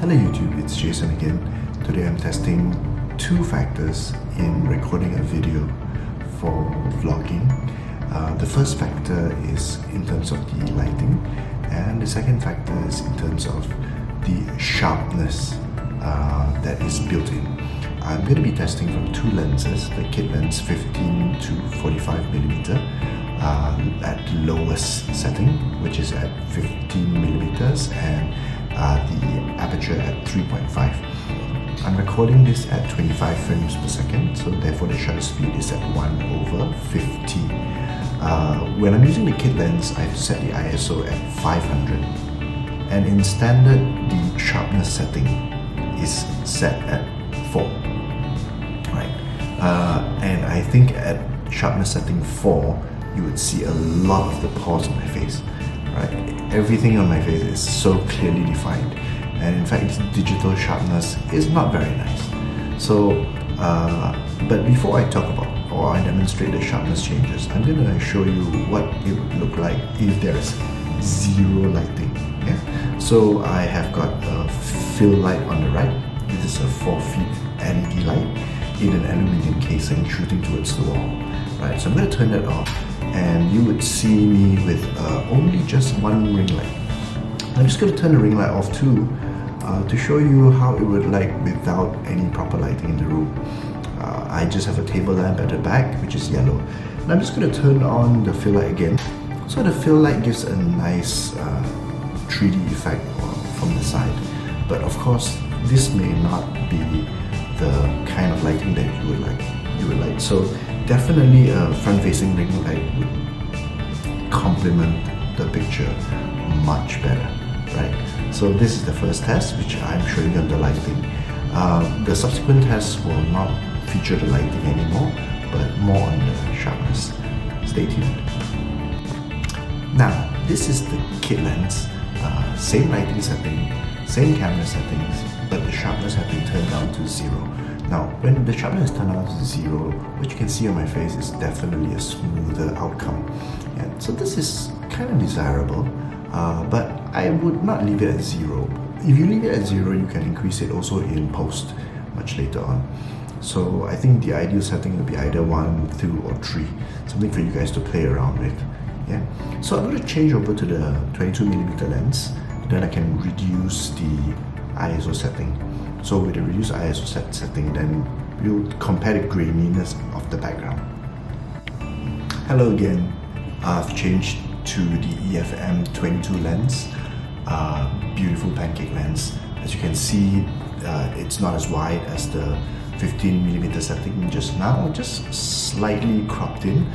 Hello YouTube, it's Jason again. Today I'm testing two factors in recording a video for vlogging. The first factor is in terms of the lighting, and the second factor is in terms of the sharpness that is built in. I'm going to be testing from two lenses, the kit lens 15 to 45mm at the lowest setting, which is at 15mm, and the aperture at 3.5. I'm recording this at 25 frames per second, so therefore the shutter speed is at 1/50. When I'm using the kit lens, I've set the ISO at 500, and in standard the sharpness setting is set at 4. Right, and I think at sharpness setting 4 you would see a lot of the pores on my face. Right, everything on my face is so clearly defined, and in fact digital sharpness is not very nice. So but before I talk about or I demonstrate the sharpness changes, I'm going to show you what it would look like if there's zero lighting. Yeah? So I have got a fill light on the right. This is a 4 feet LED light in an aluminium casing shooting towards the wall. Right, so I'm going to turn that off, and you would see me with only just one ring light. I'm just going to turn the ring light off too, to show you how it would like without any proper lighting in the room. I just have a table lamp at the back, which is yellow, and I'm just going to turn on the fill light again. So the fill light gives a nice 3D effect from the side, but of course this may not be the kind of lighting that you would like. So definitely a front-facing ring light would complement the picture much better, right? So this is the first test, which I'm showing you on the lighting. The subsequent tests will not feature the lighting anymore, but more on the sharpness. Stay tuned. Now, this is the kit lens. Same lighting setting, same camera settings, but the sharpness has been turned down to 0. Now, when the sharpness is turned down to 0, what you can see on my face is definitely a smoother outcome. And so this is kind of desirable, but I would not leave it at 0. If you leave it at 0, you can increase it also in post much later on. So I think the ideal setting would be either 1, 2, or 3, something for you guys to play around with. Yeah. So I'm going to change over to the 22mm lens, then I can reduce the ISO setting. So with the reduced ISO setting, then we'll compare the graininess of the background. Hello again. I've changed to the EF-M 22 lens, beautiful Pancake lens. As you can see, it's not as wide as the 15mm setting just now, just slightly cropped in.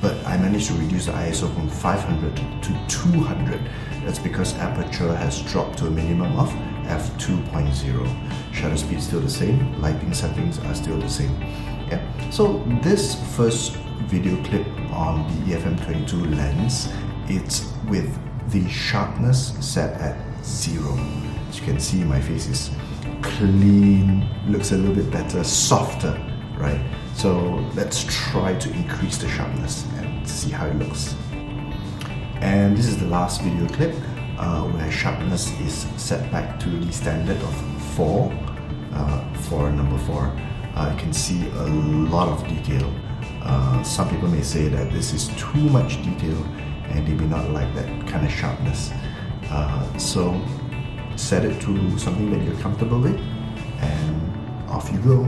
But I managed to reduce the ISO from 500 to 200. That's because aperture has dropped to a minimum of f2.0. Shutter speed is still the same, lighting settings are still the same. Yeah. So this first video clip on the EF-M 22 lens, it's with the sharpness set at 0. As you can see, my face is clean, looks a little bit better, softer, right? So let's try to increase the sharpness and see how it looks. And this is the last video clip where sharpness is set back to the standard of 4 for number 4. You can see a lot of detail. Some people may say that this is too much detail and they may not like that kind of sharpness. So set it to something that you're comfortable with, and off you go.